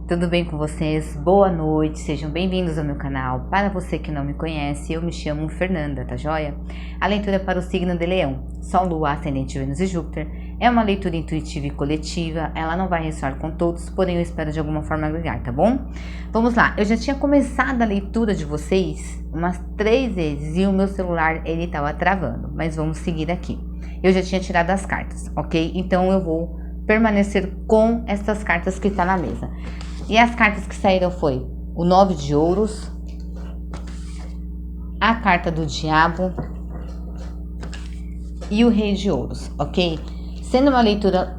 Tudo bem com vocês? Boa noite, sejam bem-vindos ao meu canal. Para você que não me conhece, eu me chamo Fernanda, tá joia? A leitura é para o signo de Leão, Sol, Lua, Ascendente, Vênus e Júpiter. É uma leitura intuitiva e coletiva, ela não vai ressoar com todos, porém eu espero de alguma forma agregar, tá bom? Vamos lá, eu já tinha começado a leitura de vocês umas 3 vezes e o meu celular ele estava travando, mas vamos seguir aqui. Eu já tinha tirado as cartas, ok? Então eu vou permanecer com essas cartas que está na mesa. E as cartas que saíram foi o 9 de ouros, a carta do diabo e o rei de ouros, ok? Sendo uma leitura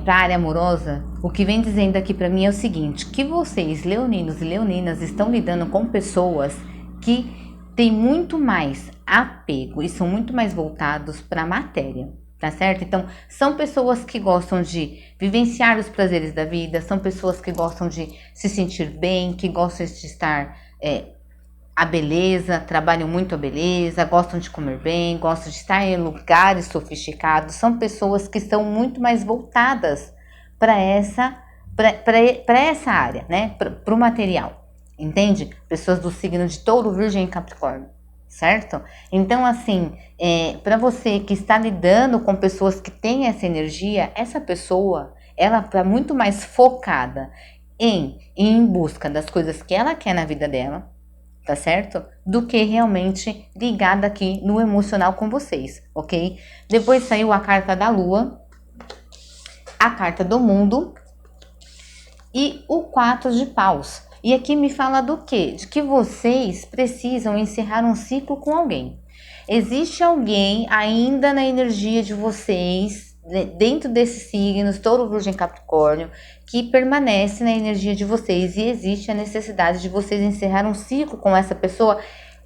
para a área amorosa, o que vem dizendo aqui para mim é o seguinte, que vocês, leoninos e leoninas, estão lidando com pessoas que têm muito mais apego e são muito mais voltados para a matéria. Tá certo? Então, são pessoas que gostam de vivenciar os prazeres da vida, são pessoas que gostam de se sentir bem, que gostam de estar a beleza, trabalham muito a beleza, gostam de comer bem, gostam de estar em lugares sofisticados, são pessoas que estão muito mais voltadas para essa área, né? Para o material, entende? Pessoas do signo de Touro, Virgem e Capricórnio. Certo? Então, assim, para você que está lidando com pessoas que têm essa energia, essa pessoa, ela está muito mais focada em busca das coisas que ela quer na vida dela, tá certo? Do que realmente ligada aqui no emocional com vocês, ok? Depois saiu a carta da Lua, a carta do Mundo e o 4 de Paus. E aqui me fala do quê? De que vocês precisam encerrar um ciclo com alguém. Existe alguém ainda na energia de vocês, dentro desses signos, Touro, Virgem, Capricórnio, que permanece na energia de vocês. E existe a necessidade de vocês encerrar um ciclo com essa pessoa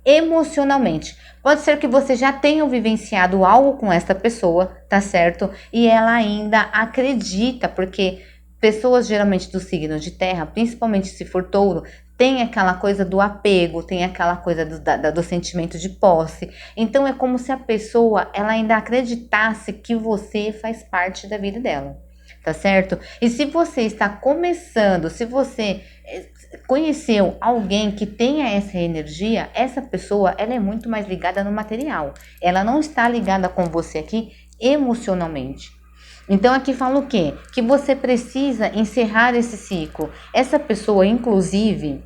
emocionalmente. Pode ser que vocês já tenham vivenciado algo com essa pessoa, tá certo? E ela ainda acredita, porque pessoas geralmente do signo de terra, principalmente se for touro, tem aquela coisa do apego, tem aquela coisa do sentimento de posse. Então é como se a pessoa ela ainda acreditasse que você faz parte da vida dela, tá certo? E se você está começando, se você conheceu alguém que tenha essa energia, essa pessoa ela é muito mais ligada no material. Ela não está ligada com você aqui emocionalmente. Então aqui fala o quê? Que você precisa encerrar esse ciclo. Essa pessoa, inclusive,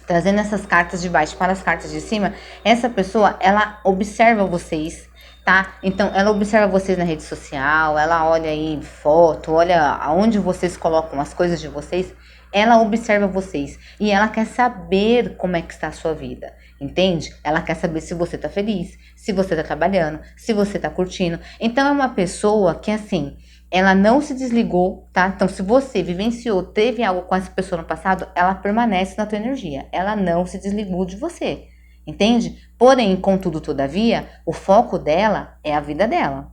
trazendo essas cartas de baixo para as cartas de cima, essa pessoa, ela observa vocês, tá? Então ela observa vocês na rede social, ela olha aí foto, olha aonde vocês colocam as coisas de vocês, ela observa vocês e ela quer saber como é que está a sua vida. Entende? Ela quer saber se você tá feliz, se você tá trabalhando, se você tá curtindo. Então é uma pessoa que assim, ela não se desligou, tá? Então se você vivenciou, teve algo com essa pessoa no passado, ela permanece na tua energia. Ela não se desligou de você. Entende? Porém, contudo, todavia, o foco dela é a vida dela.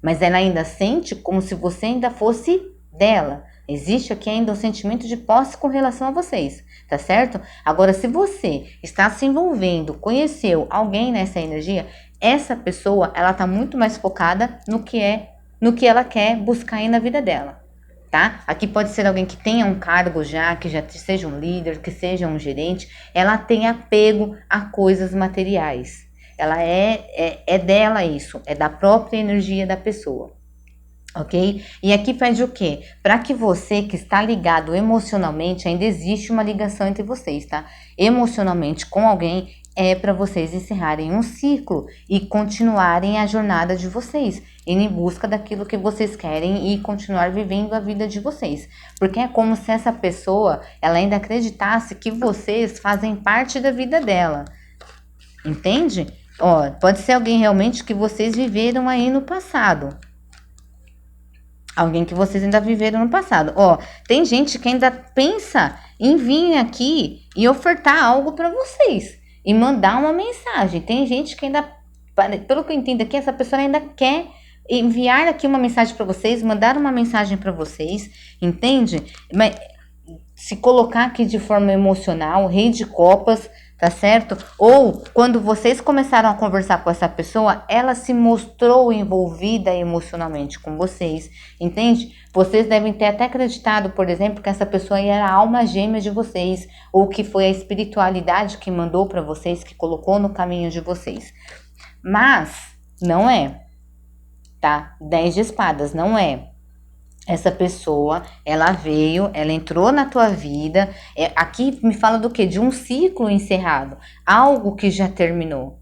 Mas ela ainda sente como se você ainda fosse dela. Existe aqui ainda um sentimento de posse com relação a vocês, tá certo? Agora, se você está se envolvendo, conheceu alguém nessa energia, essa pessoa, ela tá muito mais focada no que ela quer buscar aí na vida dela, tá? Aqui pode ser alguém que tenha um cargo já, que já seja um líder, que seja um gerente, ela tem apego a coisas materiais. Ela é dela isso, é da própria energia da pessoa. Ok? E aqui pede o quê? Para que você que está ligado emocionalmente, ainda existe uma ligação entre vocês, tá? Emocionalmente com alguém, é para vocês encerrarem um ciclo e continuarem a jornada de vocês, indo em busca daquilo que vocês querem e continuar vivendo a vida de vocês. Porque é como se essa pessoa, ela ainda acreditasse que vocês fazem parte da vida dela. Entende? Ó, pode ser alguém realmente que vocês viveram aí no passado. Alguém que vocês ainda viveram no passado. Ó, tem gente que ainda pensa em vir aqui e ofertar algo para vocês. E mandar uma mensagem. Tem gente que ainda, pelo que eu entendo aqui, essa pessoa ainda quer enviar aqui uma mensagem para vocês, mandar uma mensagem para vocês, entende? Mas se colocar aqui de forma emocional, Rei de Copas, tá certo? Ou quando vocês começaram a conversar com essa pessoa, ela se mostrou envolvida emocionalmente com vocês, entende? Vocês devem ter até acreditado, por exemplo, que essa pessoa era a alma gêmea de vocês, ou que foi a espiritualidade que mandou para vocês, que colocou no caminho de vocês. Mas não é, tá? 10 de espadas, não é. Essa pessoa, ela veio, ela entrou na tua vida. Aqui me fala do quê? De um ciclo encerrado, algo que já terminou,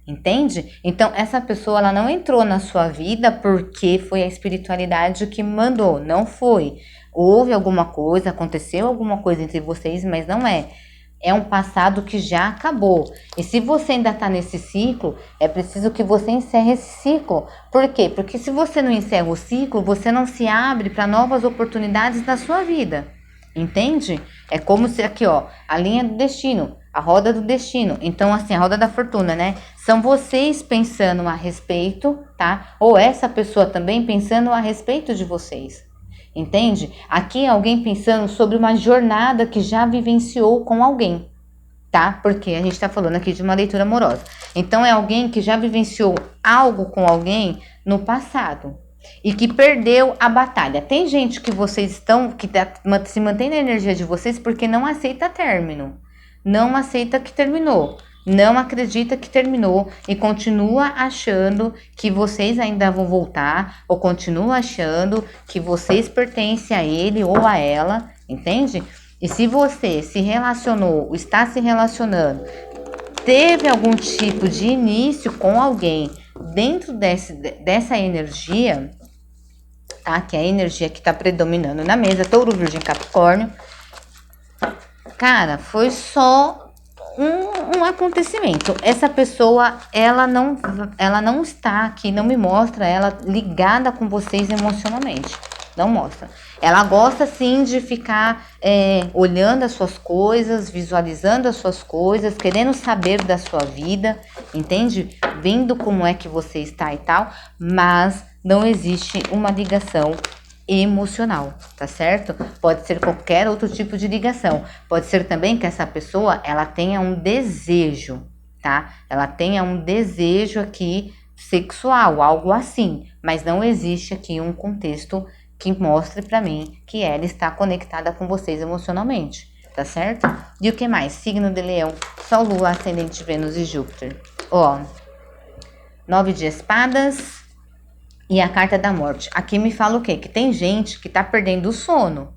entende? Então, essa pessoa, ela não entrou na sua vida porque foi a espiritualidade que mandou, não foi. Houve alguma coisa, aconteceu alguma coisa entre vocês, mas não é. É um passado que já acabou. E se você ainda está nesse ciclo, é preciso que você encerre esse ciclo. Por quê? Porque se você não encerra o ciclo, você não se abre para novas oportunidades na sua vida. Entende? É como se aqui, ó, a linha do destino, a roda do destino. Então, assim, a roda da fortuna, né? São vocês pensando a respeito, tá? Ou essa pessoa também pensando a respeito de vocês. Entende? Aqui é alguém pensando sobre uma jornada que já vivenciou com alguém, tá? Porque a gente tá falando aqui de uma leitura amorosa. Então é alguém que já vivenciou algo com alguém no passado e que perdeu a batalha. Tem gente que vocês estão, que se mantém na energia de vocês porque não aceita término, não aceita que terminou. Não acredita que terminou e continua achando que vocês ainda vão voltar, ou continua achando que vocês pertencem a ele ou a ela, entende? E se você se relacionou, está se relacionando, teve algum tipo de início com alguém dentro dessa energia, tá? Que é a energia que está predominando na mesa, Touro, Virgem, Capricórnio. Cara, foi só um acontecimento. Essa pessoa, ela não está aqui, não me mostra ela ligada com vocês emocionalmente. Não mostra. Ela gosta sim de ficar olhando as suas coisas, visualizando as suas coisas, querendo saber da sua vida, entende? Vendo como é que você está e tal, mas não existe uma ligação emocional, tá certo? Pode ser qualquer outro tipo de ligação. Pode ser também que essa pessoa, ela tenha um desejo, tá? Ela tenha um desejo aqui sexual, algo assim, mas não existe aqui um contexto que mostre pra mim que ela está conectada com vocês emocionalmente, tá certo? E o que mais? Signo de Leão, Sol, Lua, Ascendente, Vênus e Júpiter. Ó, 9 de espadas e a carta da morte. Aqui me fala o quê? Que tem gente que tá perdendo o sono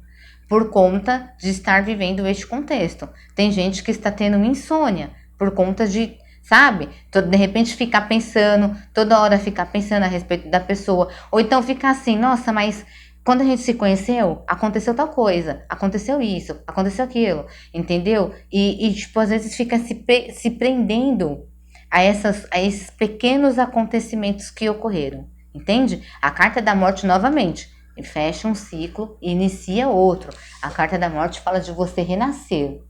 por conta de estar vivendo este contexto. Tem gente que está tendo insônia por conta de, sabe? De repente ficar pensando, toda hora ficar pensando a respeito da pessoa. Ou então ficar assim, nossa, mas quando a gente se conheceu, aconteceu tal coisa, aconteceu isso, aconteceu aquilo, entendeu? E tipo, às vezes fica se prendendo a esses pequenos acontecimentos que ocorreram. Entende? A carta da morte novamente fecha um ciclo e inicia outro. A carta da morte fala de você renascer,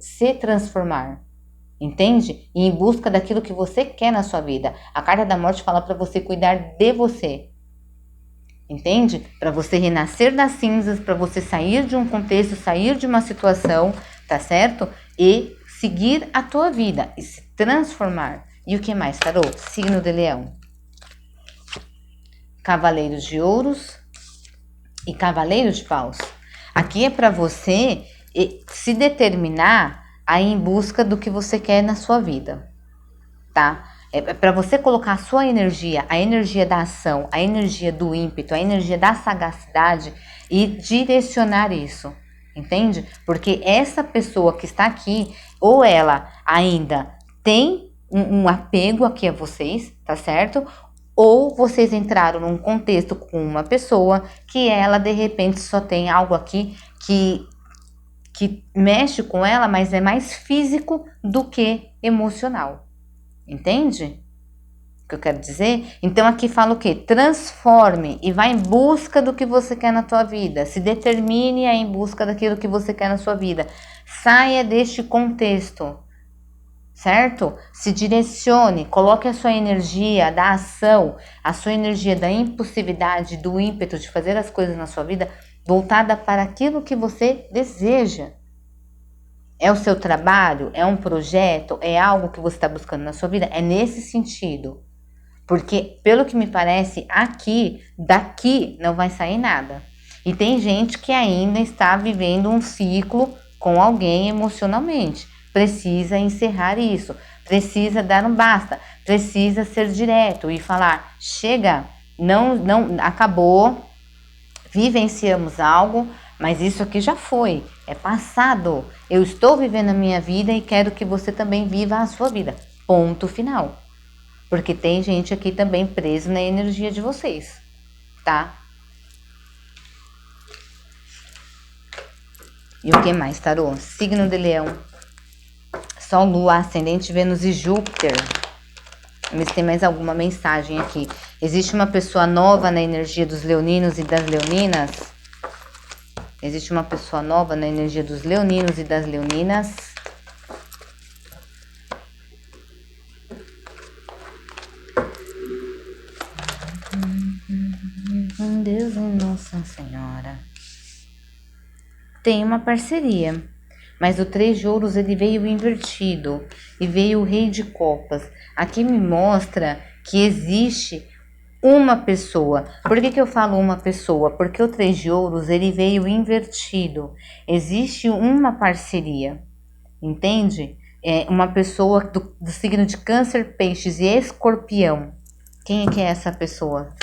se transformar, entende? E em busca daquilo que você quer na sua vida. A carta da morte fala para você cuidar de você, entende? Para você renascer das cinzas, para você sair de um contexto, sair de uma situação, tá certo? E seguir a tua vida e se transformar. E o que mais, tarô? Signo de Leão. Cavaleiros de Ouros e Cavaleiros de Paus. Aqui é para você se determinar a ir em busca do que você quer na sua vida, tá? É para você colocar a sua energia, a energia da ação, a energia do ímpeto, a energia da sagacidade e direcionar isso, entende? Porque essa pessoa que está aqui, ou ela ainda tem um apego aqui a vocês, tá certo? Ou vocês entraram num contexto com uma pessoa que ela, de repente, só tem algo aqui que mexe com ela, mas é mais físico do que emocional. Entende o que eu quero dizer? Então, aqui fala o quê? Transforme e vá em busca do que você quer na tua vida. Se determine a ir em busca daquilo que você quer na sua vida. Saia deste contexto. Certo? Se direcione, coloque a sua energia da ação, a sua energia da impulsividade, do ímpeto de fazer as coisas na sua vida voltada para aquilo que você deseja. É o seu trabalho? É um projeto? É algo que você está buscando na sua vida? É nesse sentido. Porque, pelo que me parece, daqui não vai sair nada. E tem gente que ainda está vivendo um ciclo com alguém emocionalmente. Precisa encerrar isso. Precisa dar um basta. Precisa ser direto e falar: chega, não, acabou. Vivenciamos algo, mas isso aqui já foi, é passado. Eu estou vivendo a minha vida e quero que você também viva a sua vida. Ponto final. Porque tem gente aqui também preso na energia de vocês, tá? E o que mais, tarô? Signo de Leão. Sol, Lua, Ascendente, Vênus e Júpiter. Mas tem mais alguma mensagem aqui. Existe uma pessoa nova na energia dos leoninos e das leoninas? Existe uma pessoa nova na energia dos leoninos e das leoninas? Deus e Nossa Senhora. Tem uma parceria, mas o 3 de ouros ele veio invertido e veio o Rei de Copas. Aqui me mostra que existe uma pessoa. Por que eu falo uma pessoa? Porque o 3 de ouros ele veio invertido. Existe uma parceria, entende? É uma pessoa do signo de Câncer, Peixes e Escorpião. Quem é que é essa pessoa?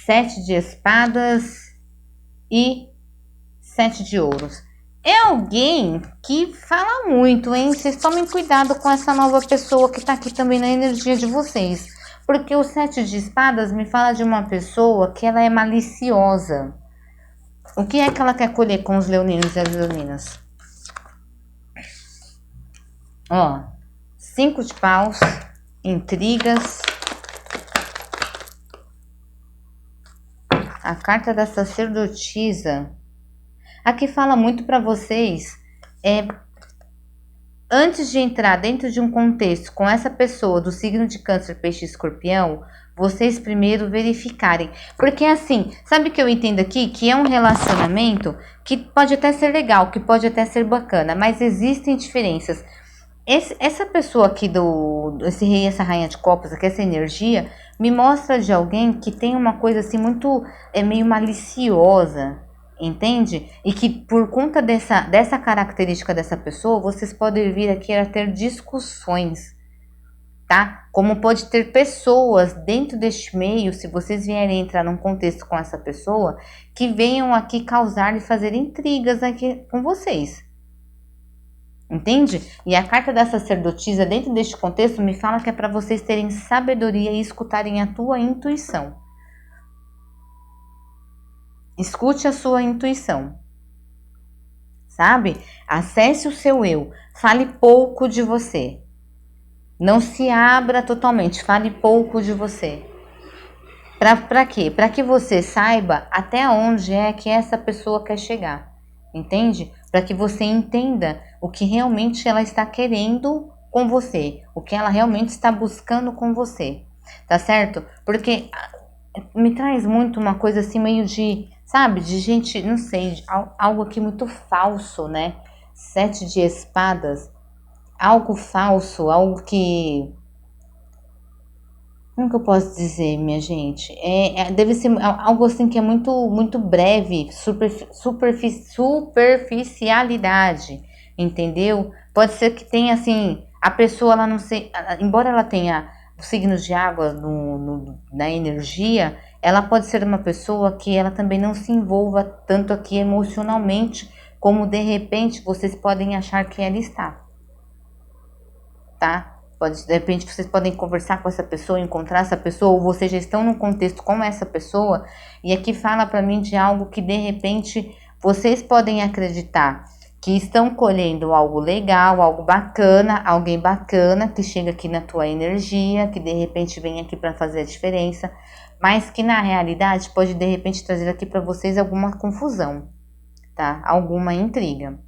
Sete de espadas e 7 de ouros. É alguém que fala muito, hein? Vocês tomem cuidado com essa nova pessoa que tá aqui também na energia de vocês. Porque o 7 de espadas me fala de uma pessoa que ela é maliciosa. O que é que ela quer colher com os leoninos e as leoninas? Ó, 5 de paus, intrigas. A carta da sacerdotisa. Aqui fala muito para vocês, antes de entrar dentro de um contexto com essa pessoa do signo de Câncer, Peixe e Escorpião, vocês primeiro verificarem. Porque assim, sabe o que eu entendo aqui? Que é um relacionamento que pode até ser legal, que pode até ser bacana, mas existem diferenças. Essa pessoa aqui esse rei e essa rainha de copas, aqui, essa energia, me mostra de alguém que tem uma coisa assim muito, meio maliciosa, entende? E que por conta dessa característica dessa pessoa, vocês podem vir aqui a ter discussões, tá? Como pode ter pessoas dentro deste meio, se vocês vierem entrar num contexto com essa pessoa, que venham aqui causar e fazer intrigas aqui com vocês. Entende? E a carta da sacerdotisa, dentro deste contexto, me fala que é para vocês terem sabedoria e escutarem a tua intuição. Escute a sua intuição. Sabe? Acesse o seu eu. Fale pouco de você. Não se abra totalmente. Fale pouco de você. Para quê? Para que você saiba até onde é que essa pessoa quer chegar. Entende? Para que você entenda o que realmente ela está querendo com você, o que ela realmente está buscando com você, tá certo? Porque me traz muito uma coisa assim meio de, sabe, de gente, não sei, algo aqui muito falso, né? 7 de espadas, algo falso, algo que... Como que eu posso dizer, minha gente? Deve ser algo assim que é muito breve, superficialidade, entendeu? Pode ser que tenha assim, a pessoa, ela não sei, embora ela tenha signos de água na energia, ela pode ser uma pessoa que ela também não se envolva tanto aqui emocionalmente, como de repente vocês podem achar que ela está, tá? De repente vocês podem conversar com essa pessoa, encontrar essa pessoa, ou vocês já estão num contexto com essa pessoa, e aqui fala para mim de algo que de repente vocês podem acreditar que estão colhendo algo legal, algo bacana, alguém bacana que chega aqui na tua energia, que de repente vem aqui para fazer a diferença, mas que na realidade pode de repente trazer aqui para vocês alguma confusão, tá? Alguma intriga.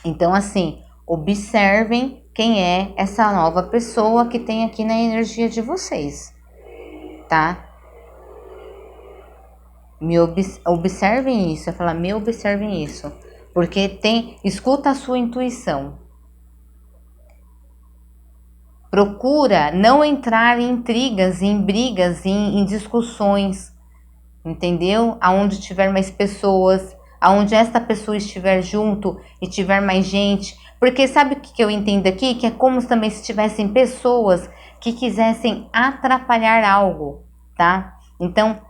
Então assim, observem quem é essa nova pessoa que tem aqui na energia de vocês, tá? Observem isso. Eu falar, me observem isso. Porque escuta a sua intuição. Procura não entrar em intrigas, em brigas, em discussões, entendeu? Aonde tiver mais pessoas, aonde esta pessoa estiver junto e tiver mais gente. Porque sabe o que eu entendo aqui? Que é como também se tivessem pessoas que quisessem atrapalhar algo, tá? Então,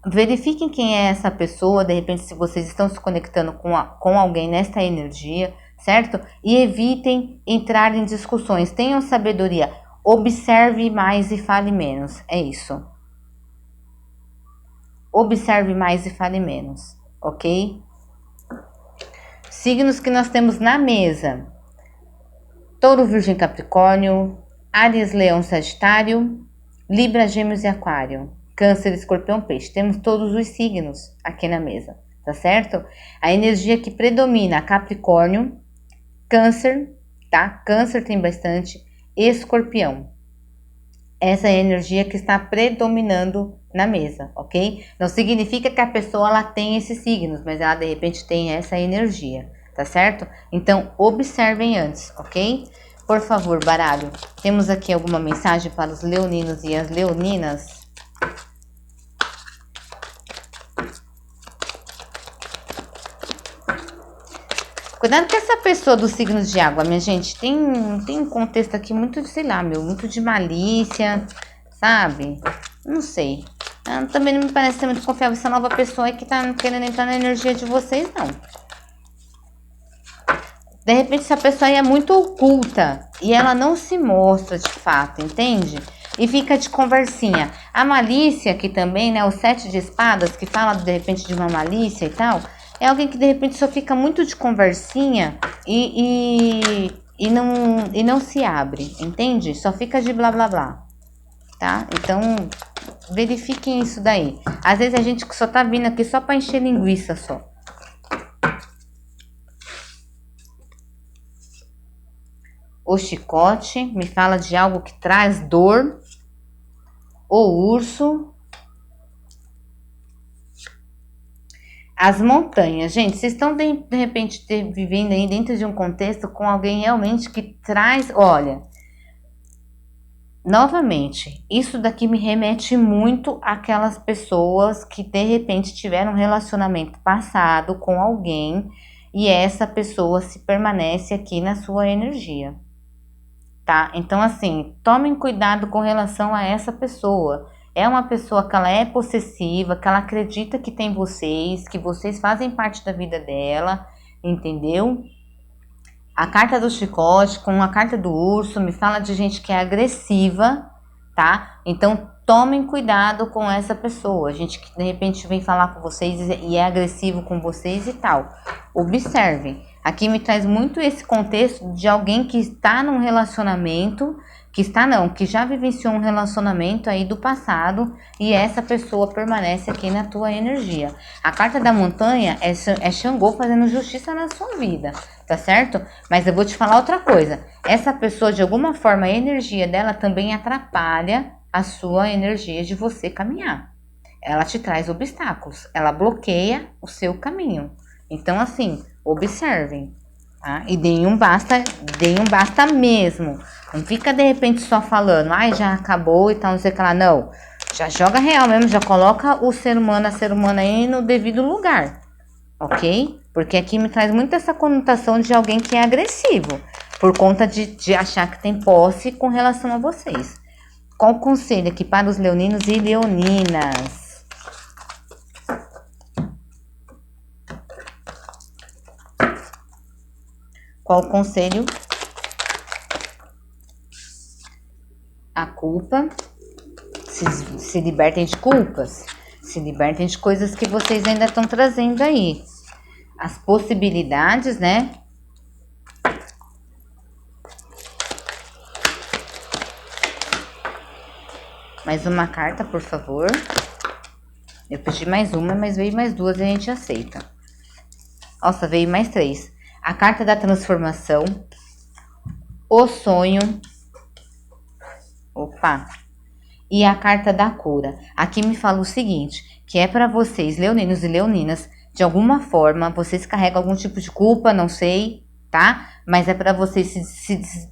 verifiquem quem é essa pessoa, de repente se vocês estão se conectando com alguém nesta energia, certo? E evitem entrar em discussões, tenham sabedoria, observe mais e fale menos, é isso. Observe mais e fale menos, ok? Signos que nós temos na mesa: Touro, Virgem, Capricórnio, Áries, Leão, Sagitário, Libra, Gêmeos e Aquário, Câncer, Escorpião, Peixe. Temos todos os signos aqui na mesa, tá certo? A energia que predomina: Capricórnio, Câncer, tá? Câncer tem bastante, Escorpião. Essa é a energia que está predominando na mesa, ok? Não significa que a pessoa ela tem esses signos, mas ela de repente tem essa energia, tá certo? Então, observem antes, ok? Por favor, baralho, temos aqui alguma mensagem para os leoninos e as leoninas? Cuidado com essa pessoa dos signos de água, minha gente. Tem um contexto aqui muito, sei lá, muito de malícia, sabe? Não sei. Também não me parece ser muito confiável essa nova pessoa que tá querendo entrar na energia de vocês, não. De repente, essa pessoa aí é muito oculta e ela não se mostra de fato, entende? E fica de conversinha. A malícia aqui também, né? O 7 de espadas, que fala de repente de uma malícia e tal, é alguém que de repente só fica muito de conversinha e não se abre, entende? Só fica de blá blá blá, tá? Então, verifiquem isso daí. Às vezes a gente que só tá vindo aqui só pra encher linguiça só. O chicote me fala de algo que traz dor. O urso. As montanhas. Gente, vocês estão de repente vivendo aí dentro de um contexto com alguém realmente que traz... Olha, novamente, isso daqui me remete muito àquelas pessoas que de repente tiveram um relacionamento passado com alguém e essa pessoa se permanece aqui na sua energia. Tá? Então, assim, tomem cuidado com relação a essa pessoa. É uma pessoa que ela é possessiva, que ela acredita que tem vocês, que vocês fazem parte da vida dela, entendeu? A carta do chicote com a carta do urso me fala de gente que é agressiva, tá? Então, tomem cuidado com essa pessoa. Gente que de repente vem falar com vocês e é agressivo com vocês e tal. Observem. Aqui me traz muito esse contexto de alguém que está num relacionamento, que já vivenciou um relacionamento aí do passado e essa pessoa permanece aqui na tua energia. A carta da montanha é Xangô fazendo justiça na sua vida, tá certo? Mas eu vou te falar outra coisa. Essa pessoa, de alguma forma, a energia dela também atrapalha a sua energia de você caminhar. Ela te traz obstáculos, ela bloqueia o seu caminho. Então, assim, observem, tá? E deem um basta mesmo. Não fica de repente só falando, ai, já acabou e tal, não sei o que lá. Não, já joga real mesmo, já coloca o ser humano, a ser humana aí no devido lugar, ok? Porque aqui me traz muito essa conotação de alguém que é agressivo, por conta de achar que tem posse com relação a vocês. Qual o conselho aqui para os leoninos e leoninas? Qual o conselho? A culpa. Se libertem de culpas. Se libertem de coisas que vocês ainda estão trazendo aí. As possibilidades, né? Mais uma carta, por favor. Eu pedi mais uma, mas veio mais duas e a gente aceita. Nossa, veio mais três. A carta da transformação. O sonho. Opa. e a carta da cura. Aqui me fala o seguinte, que é para vocês, leoninos e leoninas, de alguma forma, vocês carregam algum tipo de culpa, não sei, tá? Mas é para vocês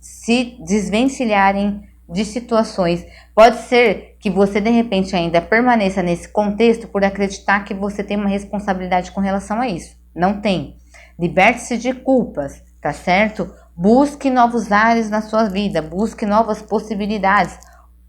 se desvencilharem de situações. Pode ser que você, de repente, ainda permaneça nesse contexto por acreditar que você tem uma responsabilidade com relação a isso. Não tem. Liberte-se de culpas, tá certo? Busque novos ares na sua vida, busque novas possibilidades.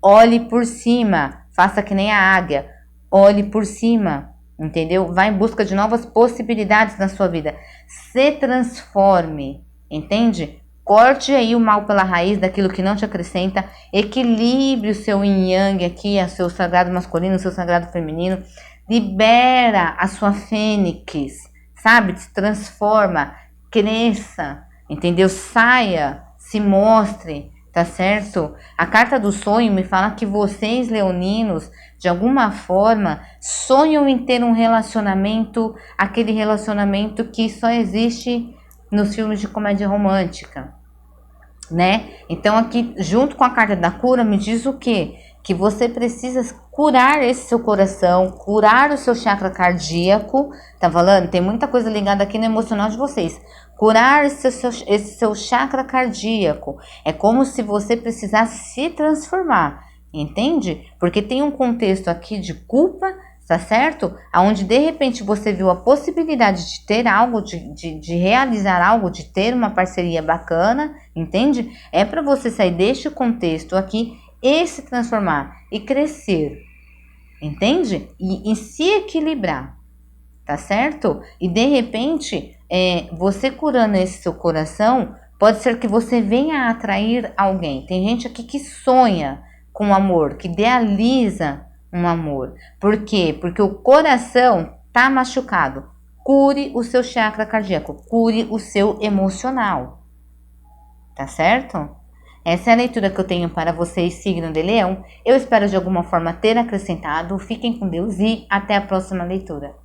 Olhe por cima, faça que nem a águia. Olhe por cima, entendeu? Vá em busca de novas possibilidades na sua vida. Se transforme, entende? Corte aí o mal pela raiz daquilo que não te acrescenta. Equilibre o seu yin yang aqui, o seu sagrado masculino, o seu sagrado feminino. Libera a sua fênix, sabe? Se transforma, cresça, entendeu? Saia, se mostre, tá certo? A carta do sonho me fala que vocês, leoninos, de alguma forma, sonham em ter um relacionamento, aquele relacionamento que só existe nos filmes de comédia romântica, né? Então aqui, junto com a carta da cura, me diz o quê? Que você precisa curar esse seu coração, curar o seu chakra cardíaco, tá falando? Tem muita coisa ligada aqui no emocional de vocês. Curar esse seu chakra cardíaco. É como se você precisasse se transformar, entende? Porque tem um contexto aqui de culpa, tá certo? Onde de repente você viu a possibilidade de ter algo, de realizar algo, de ter uma parceria bacana, entende? É para você sair deste contexto aqui e se transformar e crescer, entende? E se equilibrar, tá certo? E de repente, você curando esse seu coração, pode ser que você venha a atrair alguém. Tem gente aqui que sonha com amor, que idealiza um amor. Por quê? Porque o coração tá machucado. Cure o seu chakra cardíaco, cure o seu emocional, tá certo? Essa é a leitura que eu tenho para vocês, signo de Leão. Eu espero de alguma forma ter acrescentado. Fiquem com Deus e até a próxima leitura.